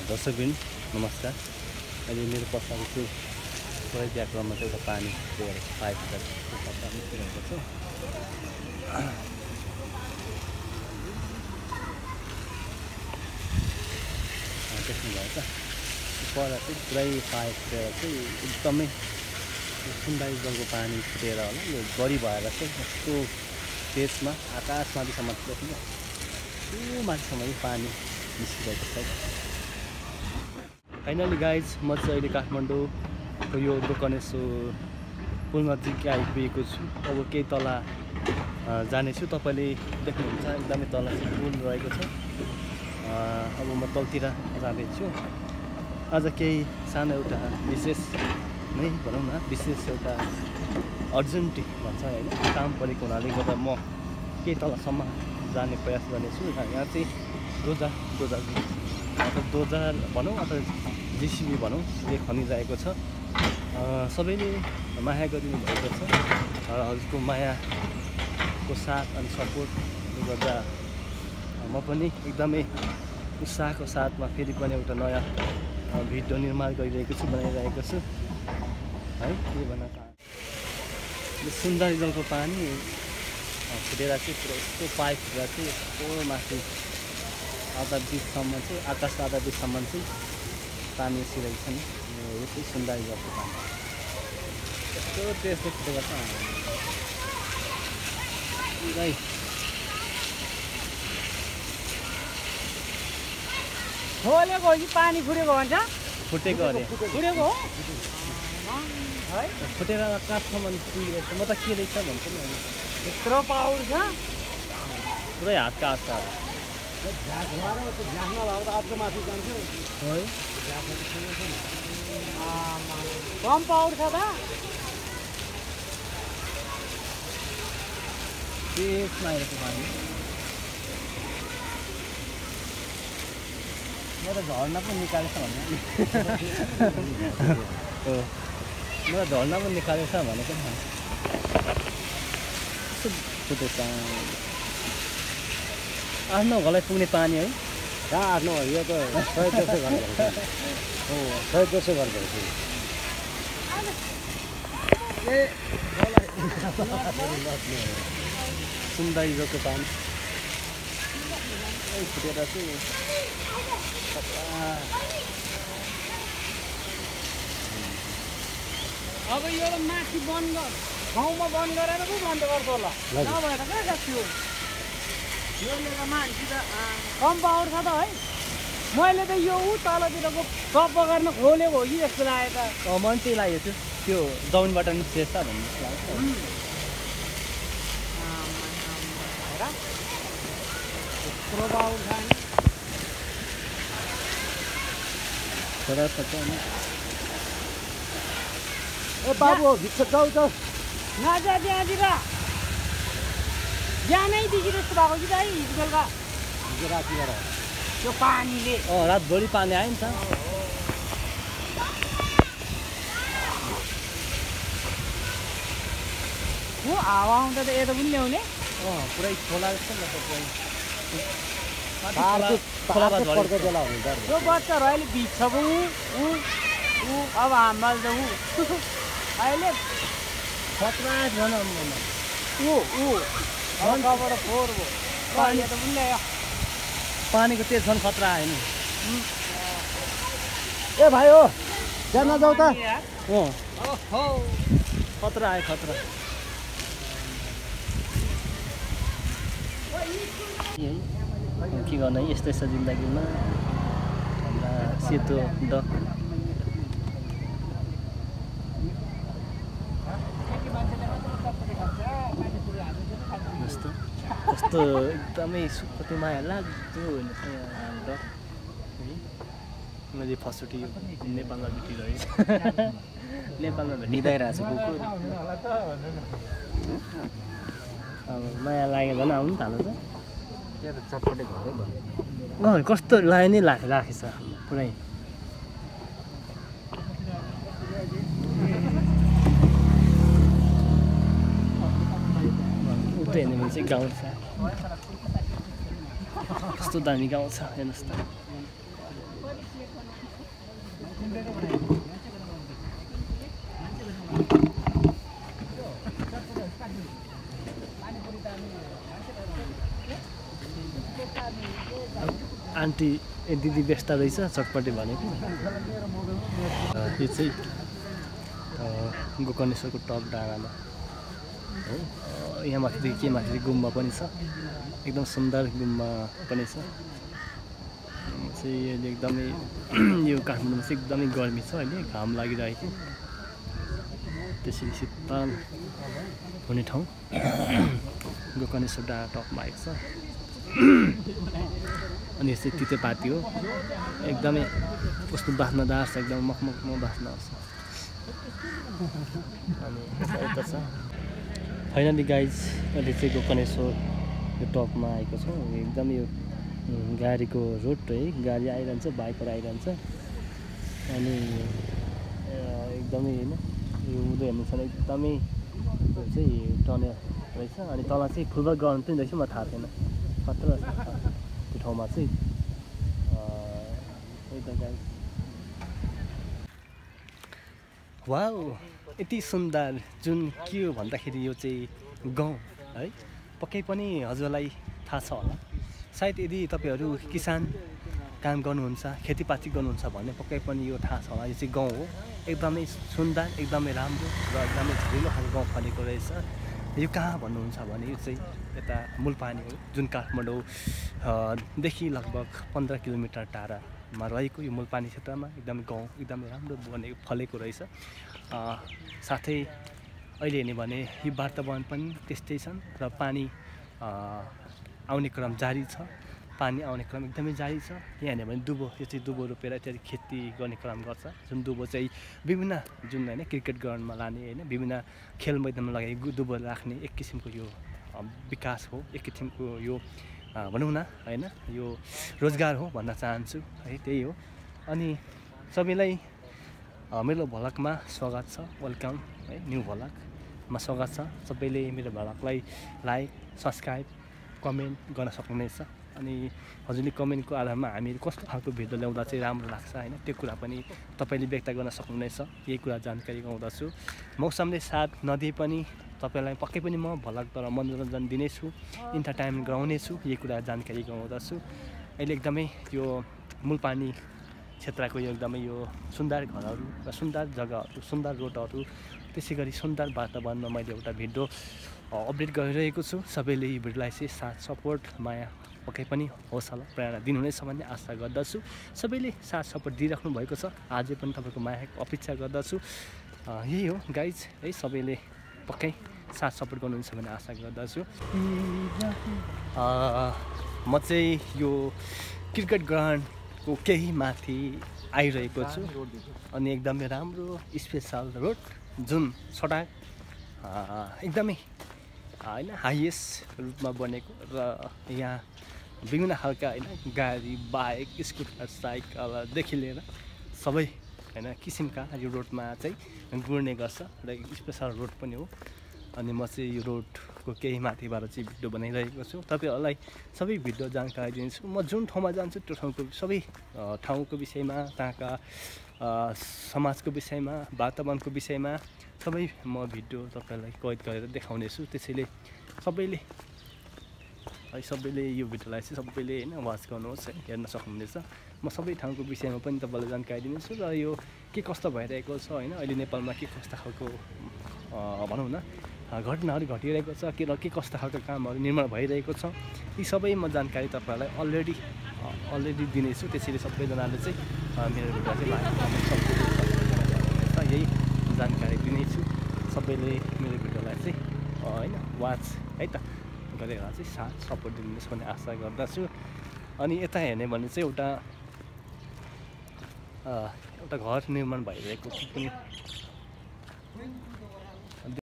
दर्शकबिन नमस्कार। अहिले मेरो पछाडि चाहिँ पुरै व्याकरणमा चाहिँ एउटा पानी पाइप निस्किरहेको छ। देख्नुभएको छ पर चाहिँ पुरै पाइप फुटेर चाहिँ एकदमै सुनदाई जलको पानी फुटेर होला यो गरी भएर चाहिँ यस्तो तेजमा आकाशमाथिसम्म देख्नु त्यो माथिसम्म पानी निस्किरहेको छ। फाइनली गाइज म चाहिँ अहिले काठमाडौँको यो गोकर्णेश्वर पुल नजिक आइपुगेको छु। अब केही तल जानेछु, तपाईँले देख्नुहुन्छ एकदमै तल चाहिँ पुल रहेको छ। अब म तलतिर जाँदैछु। आज केही सानो एउटा विशेष नै भनौँ न, विशेष एउटा अर्जेन्ट भन्छ होइन, काम परेको हुनाले गर्दा म केही तलसम्म जाने प्रयास गर्नेछु। यहाँ चाहिँ दोजार भनौँ अथवा जेसिबी भनौँ ले खनिरहेको छ। सबैले माया गरिदिनु भएको छ। हजुरको मायाको साथ अनि सपोर्टले गर्दा म पनि एकदमै उत्साहको साथमा फेरि पनि एउटा नयाँ भिडियो निर्माण गरिरहेको छु, बनाइरहेको छु है। के भन्न यो सुन्दर जलको पानी फुटेर चाहिँ पुरा यस्तो पाइप फुटेर चाहिँ यस्तो माथि आधा बिचसम्म चाहिँ आकाश आधा बिचसम्म चाहिँ पानी निस्किरहेको छ नि। यो चाहिँ सुन्दर जलको पानी यस्तो टेस्टले फुटेको छ। खोलेको कि पानी फुटेको भन्छ? फुटेको अरे, फुटेको हो है, फुटेर आकाशसम्म पुगिरहेको छ। म त के रहेछ भन्छु नि, यत्रो पावर छ पुरै हातका हातका है। कम पावर छ त त्यसमा आएको पानी म त झर्ना पनि निकालेछ भने म त झर्ना पनि निकालेछ भनेको नि। फुटेछ आफ्नो घरलाई पुग्ने पानी है। कहाँ आफ्नो यो त 100-200 घर हो, 100-200 घर पर्छ। सुन्दर जलको पानी फुटेर चाहिँ अब यो माथि बन्द ठाउँमा बन्द गरेर पो बन्द गर्छ होला, नभए त कहाँ गएको योले त मान्छे त कम पावर छ त है। मैले त यो तलतिरको टप गर्न खोलेको हो कि जस्तो लाग्यो त। मन चाहिँ लागेको थियो त्यो जमिनबाट निस्केछ भन्ने लाग्यो। यत्रो पावर छ नि। ए बाबु भित्र जाऊ त, नजा त्यहाँतिर बिहानैदेखि जस्तो भएको कि त है। हिजो बेलुका रातिबाट त्यो पानीले रातभरि पानी आयो नि त। हो हावा आउँदा त यता पनि ल्याउने। पुरै खोला जस्तो नि पड्को बेला हुन्छ। त्यो बच्चाहरू अहिले भिज्छ पो ऊ अब हाम्रो त अहिले खतरा झन् हल्काबाट फोहोर भयो। अहिले त पनि ल्यायो पानीको तेज झन् खतरा आयो नि। ए भाइ हो जान जाऊ त। खतरा आयो खतरा। के गर्ने यस्तै छ जिन्दगीमा। सेतो डक जस्तो कस्तो एकदमै कति माया लाग्दो हुनेछ डक। मैले फर्स्टचोटि नेपालमा भेटिरहेछ। नेपालमा भेटिरहेको छु कुकुर। अब माया लाग्यो भने आउनु थाल्छ। चटपटे घरै कस्तो लायो नै राखेछ पुरै। उता हेर्ने भने चाहिँ गाउँ छ, कस्तो दामी गाउँ छ हेर्नुहोस् त। आन्टी दिदी व्यस्त रहेछ चटपटे भनेको यो चाहिँ गोकर्णेश्वरको टप डाँडामा हो यहाँ माथिदेखि के माथि गुम्बा पनि छ एकदम सुन्दर गुम्बा पनि छ चाहिँ अहिले एकदमै यो काठमाडौँमा चाहिँ एकदमै गर्मी छ अहिले घाम लागिरहेको त्यसरी शीतल हुने ठाउँ गोकर्णेश्वर डाँडा टपमा आएको छ अनि यस्तै तितेपाती हो एकदमै कस्तो बास्नादार छ एकदम मखमखमा बास्ना आउँछ अनि यता छ फाइनली गाइज अहिले चाहिँ गोकर्णेश्वर यो टपमा आएको छौँ एकदम यो गाडीको रोड है गाडी आइरहन्छ बाइकहरू आइरहन्छ अनि एकदमै होइन यो उँधो हेर्नु छ एकदमै यो चाहिँ टनल रहेछ अनि तल चाहिँ फुटबल ग्राउन्ड पनि रहेछ मलाई थाहा थिएन खतरा छ त्यो ठाउँमा चाहिँ वाउ यति सुन्दर जुन के हो भन्दाखेरि यो चाहिँ गाउँ है पक्कै पनि हजुरलाई थाहा छ होला सायद यदि तपाईँहरू किसान काम गर्नुहुन्छ खेतीपाती गर्नुहुन्छ भने पक्कै पनि यो थाहा छ होला यो चाहिँ गाउँ हो एकदमै सुन्दर एकदमै राम्रो र एकदमै झरिलो खालको गाउँ फलेको रहेछ यो कहाँ भन्नुहुन्छ भने यो चाहिँ यता मूलपानी हो जुन काठमाडौँदेखि लगभग 15 किलोमिटर टाढामा रहेको यो मूलपानी क्षेत्रमा एकदमै गाउँ एकदमै राम्रो बनेको फलेको रहेछ साथै अहिले हेर्ने भने यो वातावरण पनि त्यस्तै छन् र पानी आउने क्रम जारी छ पानी आउने क्रम एकदमै जारी छ यहाँ हेर्ने भने दुबो यो चाहिँ दुबो रोपेर इत्यादि खेती गर्ने क्रम गर्छ जुन दुबो चाहिँ विभिन्न जुन होइन क्रिकेट ग्राउन्डमा लाने होइन विभिन्न खेल मैदानमा लगाइ दुबो राख्ने एक किसिमको यो विकास हो एक किसिमको यो भनौँ न होइन यो रोजगार हो भन्न चाहन्छु है त्यही हो अनि सबैलाई मेरो भ्लगमा स्वागत छ वेलकम है न्यू भ्लगमा स्वागत छ सबैले मेरो भ्लगलाई लाइक सब्सक्राइब कमेन्ट गर्न सक्नुहुनेछ अनि हजुरले कमेन्टको आधारमा हामीले कस्तो खालको भिडियो ल्याउँदा चाहिँ राम्रो लाग्छ होइन त्यो कुरा पनि तपाईँले व्यक्त गर्न सक्नुहुनेछ यही कुरा जानकारी गराउँदछु मौसमले साथ नदिए पनि तपाईँलाई पक्कै पनि म भ्लगद्वारा मनोरञ्जन दिनेछु इन्टरटेनमेन्ट गराउनेछु यही कुरा जानकारी गराउँदछु अहिले एकदमै यो मूलपानी क्षेत्रको यो एकदमै यो सुन्दर घरहरू र सुन्दर जग्गाहरू सुन्दर रोडहरू त्यसै गरी सुन्दर वातावरणमा मैले एउटा भिडियो अपडेट गरिरहेको छु सबैले यो भिडियोलाई चाहिँ साथ सपोर्ट माया पक्कै पनि हौसला प्रेरणा दिनुहुनेछ भन्ने आशा गर्दछु सबैले साथ सपोर्ट दिइराख्नु भएको छ अझै पनि तपाईँको मायाको अपेक्षा गर्दछु यही हो गाइज है सबैले पक्कै साथ सपोर्ट गर्नुहुन्छ भन्ने आशा गर्दछु म चाहिँ यो क्रिकेट ग्राउन्डको केही माथि आइरहेको छु अनि एकदमै राम्रो स्पेसल रोड जुन सडक एकदमै होइन हाइएस्ट रूपमा बनेको र यहाँ विभिन्न खालका होइन गाडी बाइक स्कुटर साइकलदेखि लिएर सबै होइन किसिमका यो रोडमा चाहिँ गुड्ने गर्छ र स्पेसल रोड पनि हो अनि म चाहिँ यो रोडको केही माथिबाट चाहिँ भिडियो बनाइरहेको छु तपाईँहरूलाई सबै भिडियो जानकारी दिन्छु म जुन ठाउँमा जान्छु त्यो ठाउँको सबै ठाउँको विषयमा त्यहाँका समाजको विषयमा वातावरणको विषयमा सबै म भिडियो तपाईँहरूलाई कैद गरेर देखाउनेछु त्यसैले सबैले यो भिडियोलाई चाहिँ सबैले होइन वाच गर्नुहोस् है हेर्न सक्नुहुनेछ म सबै ठाउँको विषयमा पनि तपाईँलाई जानकारी दिनेछु र यो के कस्तो भइरहेको छ होइन अहिले नेपालमा के कस्ता खालको भनौँ न घटनाहरू घटिरहेको छ के कस्ता खालको कामहरू निर्माण भइरहेको छ यी सबै म जानकारी तपाईँहरूलाई अलरेडी दिनेछु त्यसैले सबैजनाले चाहिँ मेरो भिडियोलाई चाहिँ यही जानकारी दिनेछु सबैले मेरो भिडियोलाई चाहिँ होइन वाच है त गरेर चाहिँ साथ सपोर्ट दिनुहोस् भन्ने आशा गर्दछु अनि यता हेर्ने भने चाहिँ एउटा घर निर्माण भइरहेको पनि